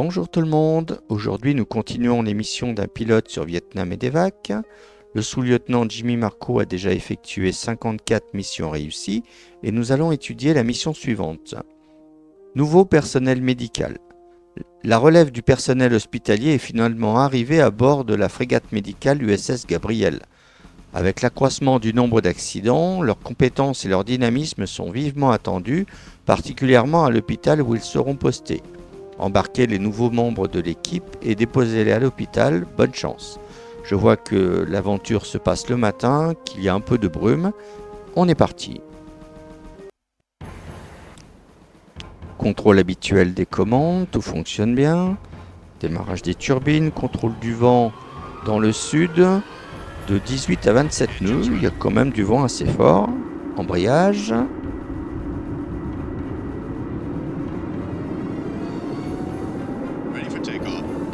Bonjour tout le monde, aujourd'hui nous continuons l'émission d'un pilote sur Vietnam et Medevac. Le sous-lieutenant Jimmy Marco a déjà effectué 54 missions réussies et nous allons étudier la mission suivante. Nouveau personnel médical. La relève du personnel hospitalier est finalement arrivée à bord de la frégate médicale USS Gabriel. Avec l'accroissement du nombre d'accidents, leurs compétences et leur dynamisme sont vivement attendus, particulièrement à l'hôpital où ils seront postés. Embarquez les nouveaux membres de l'équipe et déposez-les à l'hôpital, bonne chance. Je vois que l'aventure se passe le matin, qu'il y a un peu de brume. On est parti. Contrôle habituel des commandes, tout fonctionne bien. Démarrage des turbines, contrôle du vent dans le sud, de 18 à 27 nœuds, il y a quand même du vent assez fort. Embrayage.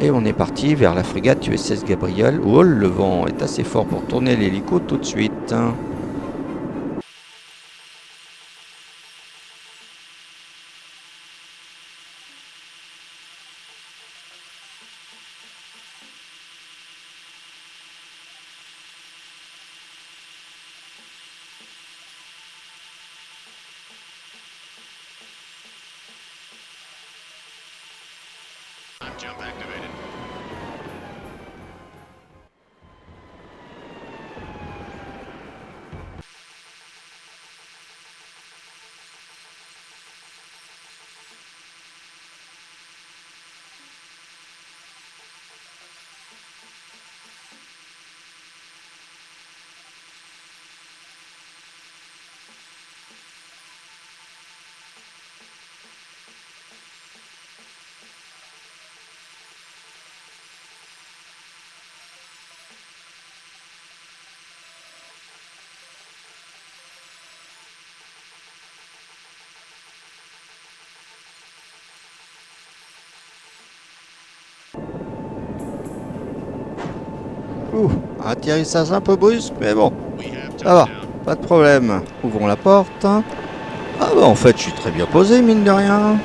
Et on est parti vers la frégate USS Gabriel. Oh, le vent est assez fort pour tourner l'hélico tout de suite. Jump activated. Atterrissage un peu brusque, mais bon, We have ça va, touchdown. pas de problème. Ouvrons la porte. Ah bah en fait, je suis très bien posé, mine de rien.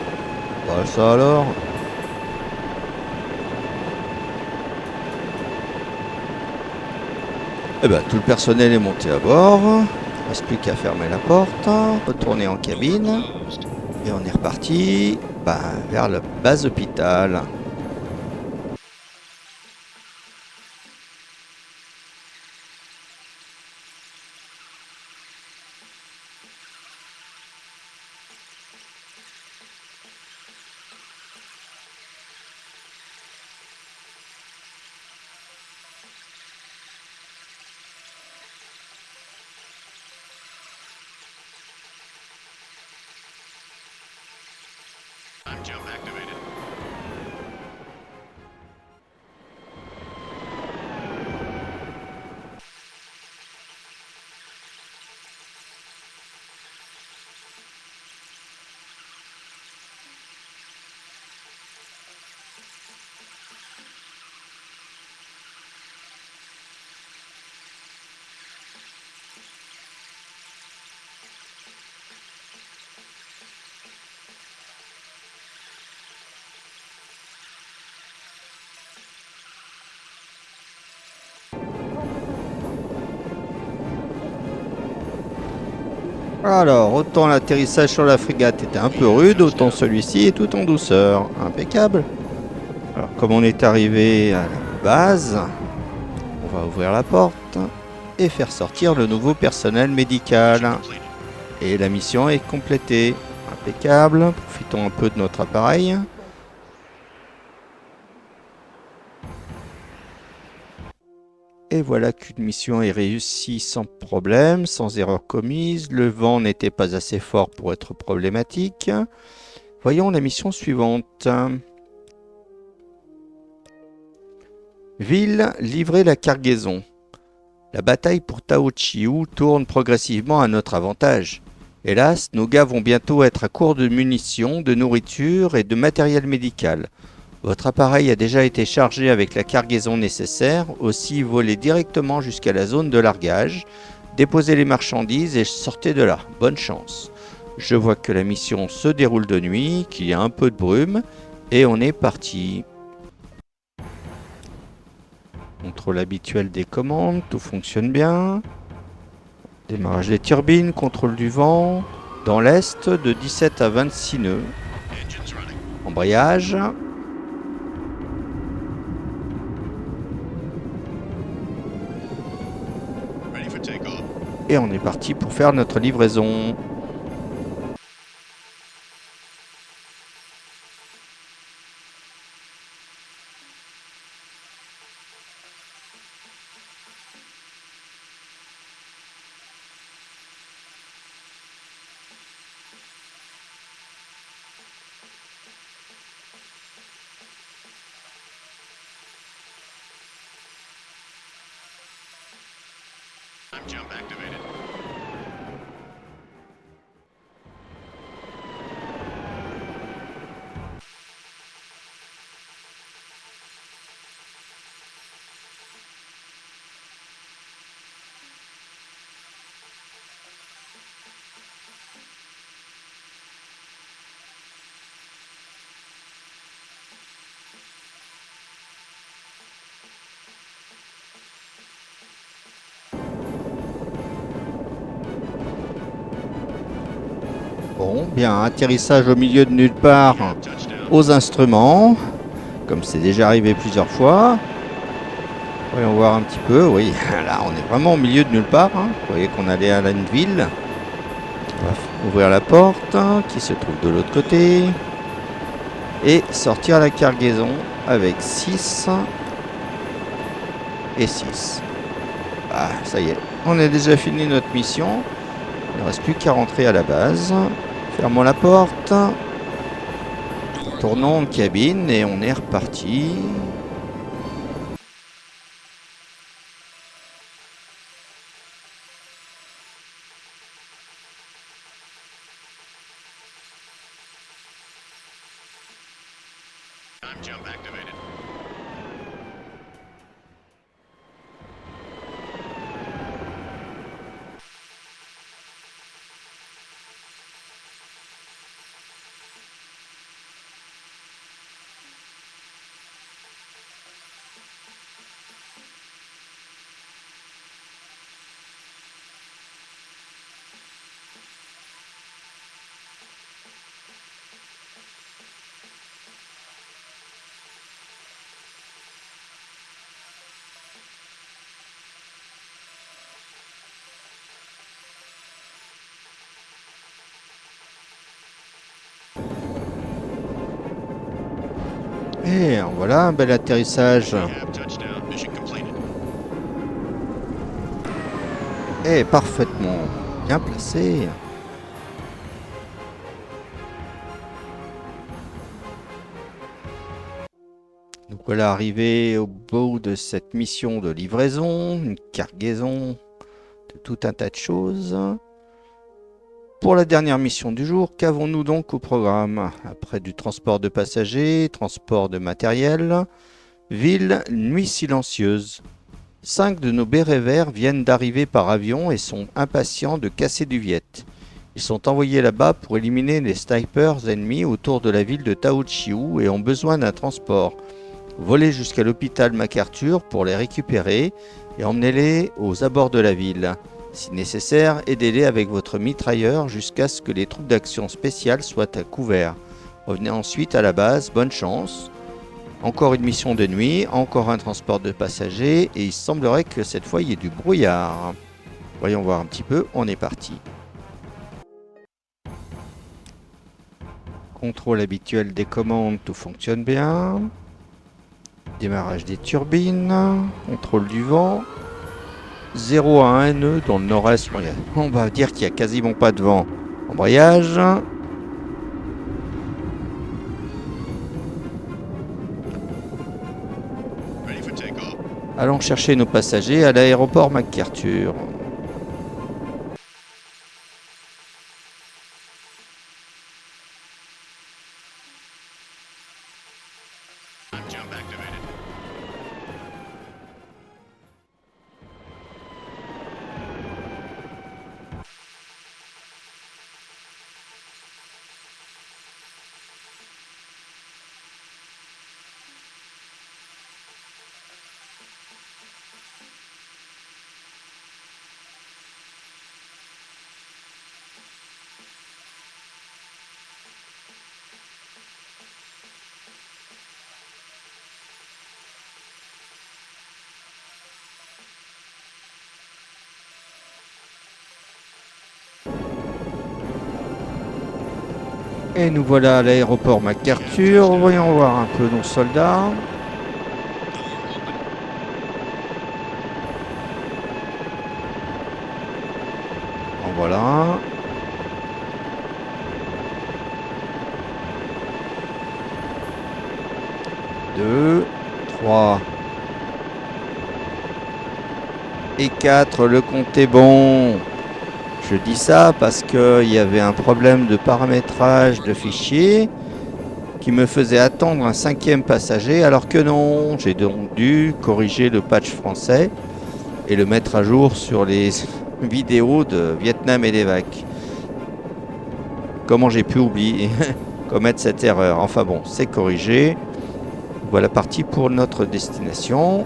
Bah ça alors. Eh ben, tout le personnel est monté à bord. Il ne reste plus qu'à fermer la porte, retourner en cabine. Closed. Et on est reparti vers la base hôpital. Time jump activated. Alors, autant l'atterrissage sur la frégate était un peu rude, autant celui-ci est tout en douceur. Impeccable. Alors, comme on est arrivé à la base, on va ouvrir la porte et faire sortir le nouveau personnel médical. Completed. Et la mission est complétée. Impeccable. Profitons un peu de notre appareil. Et voilà qu'une mission est réussie sans problème, sans erreur commise. Le vent n'était pas assez fort pour être problématique. Voyons la mission suivante. Ville, livrer la cargaison. La bataille pour Tao Chiu tourne progressivement à notre avantage. Hélas, nos gars vont bientôt être à court de munitions, de nourriture et de matériel médical. Votre appareil a déjà été chargé avec la cargaison nécessaire, aussi volez directement jusqu'à la zone de largage, déposez les marchandises et sortez de là. Bonne chance. Je vois que la mission se déroule de nuit, qu'il y a un peu de brume Et on est parti. Contrôle habituel des commandes, tout fonctionne bien. Démarrage des turbines, contrôle du vent. Dans l'est, de 17 à 26 nœuds. Engines running. Embrayage. Ready for takeoff. Et on est parti pour faire notre livraison. I'm jump activated. Bon, bien, atterrissage au milieu de nulle part Touchdown. aux instruments, comme c'est déjà arrivé plusieurs fois. Voyons voir un petit peu, oui, là on est vraiment au milieu de nulle part. Hein. Vous voyez qu'on allait à Lanville. On va ouvrir la porte qui se trouve de l'autre côté. Et sortir la cargaison avec 6 et 6. Ah, ça y est, on a déjà fini notre mission. Il ne reste plus qu'à rentrer à la base. Fermons la porte. Tournons en cabine et on est reparti. I'm jump activated. Et voilà un bel atterrissage. We have touchdown. Mission completed. Et parfaitement bien placé. Donc voilà, arrivé au bout de cette mission de livraison, une cargaison de tout un tas de choses. Pour la dernière mission du jour, qu'avons-nous donc au programme? Après du transport de passagers, transport de matériel, ville, nuit silencieuse. 5 de nos bérets verts viennent d'arriver par avion et sont impatients de casser du viet. Ils sont envoyés là-bas pour éliminer les snipers ennemis autour de la ville de Taochiu et ont besoin d'un transport. Volez jusqu'à l'hôpital MacArthur pour les récupérer et emmenez-les aux abords de la ville. Si nécessaire, aidez-les avec votre mitrailleur jusqu'à ce que les troupes d'action spéciale soient à couvert. Revenez ensuite à la base, bonne chance. Encore une mission de nuit, encore un transport de passagers et il semblerait que cette fois il y ait du brouillard. Voyons voir un petit peu, on est parti. Contrôle habituel des commandes, tout fonctionne bien. Démarrage des turbines, contrôle du vent. 0 à 1 nœud dans le nord-est. On va dire qu'il n'y a quasiment pas de vent. Embrayage. Ready for takeoff. Allons chercher nos passagers à l'aéroport MacArthur. I'm jump activated. Et nous voilà à l'aéroport MacArthur. Voyons voir un peu nos soldats. En voilà. Deux, 3 et 4. Le compte est bon. Je dis ça parce qu'il y avait un problème de paramétrage de fichier qui me faisait attendre un 5e passager, alors que non. J'ai donc dû corriger le patch français et le mettre à jour sur les vidéos de Vietnam et d'Evac. Comment j'ai pu oublier commettre cette erreur? Enfin bon, c'est corrigé. Voilà parti pour notre destination.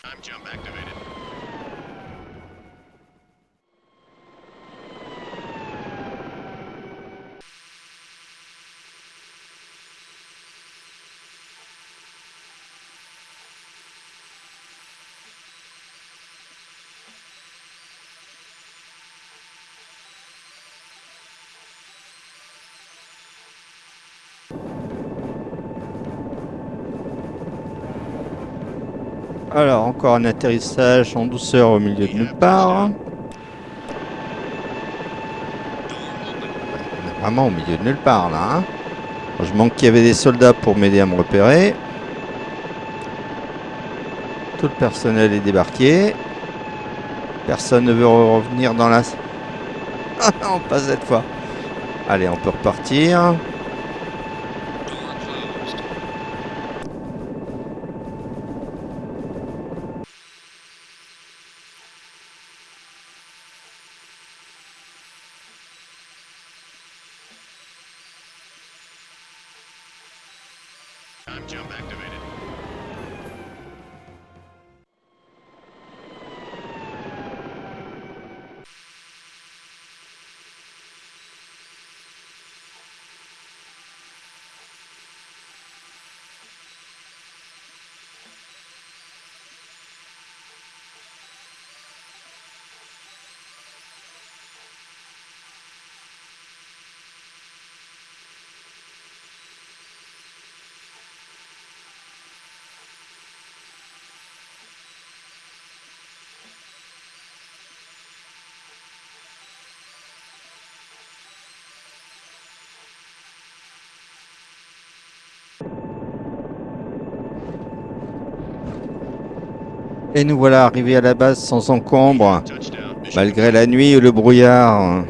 Time jump activated. Alors, encore un atterrissage en douceur au milieu de nulle part. On est vraiment au milieu de nulle part là. Je manque qu'il y avait des soldats pour m'aider à me repérer. Tout le personnel est débarqué. Personne ne veut revenir dans la... Ah non, pas cette fois. Allez, on peut repartir. Time jump activated. Et nous voilà arrivés à la base sans encombre, Touchdown. Mission malgré la nuit et le brouillard.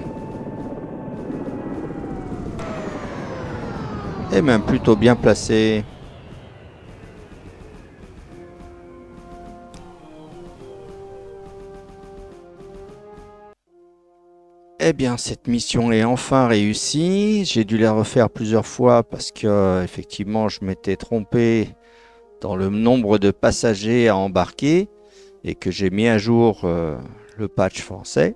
Et même plutôt bien placé. Eh bien, cette mission est enfin réussie. J'ai dû la refaire plusieurs fois parce que, effectivement, je m'étais trompé dans le nombre de passagers à embarquer et que j'ai mis à jour le patch français.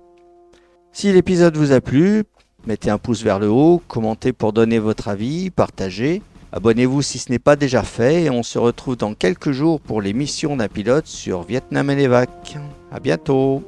Si l'épisode vous a plu, mettez un pouce vers le haut, commentez pour donner votre avis, partagez. Abonnez-vous si ce n'est pas déjà fait et on se retrouve dans quelques jours pour les missions d'un pilote sur Vietnam et l'Evac. À bientôt!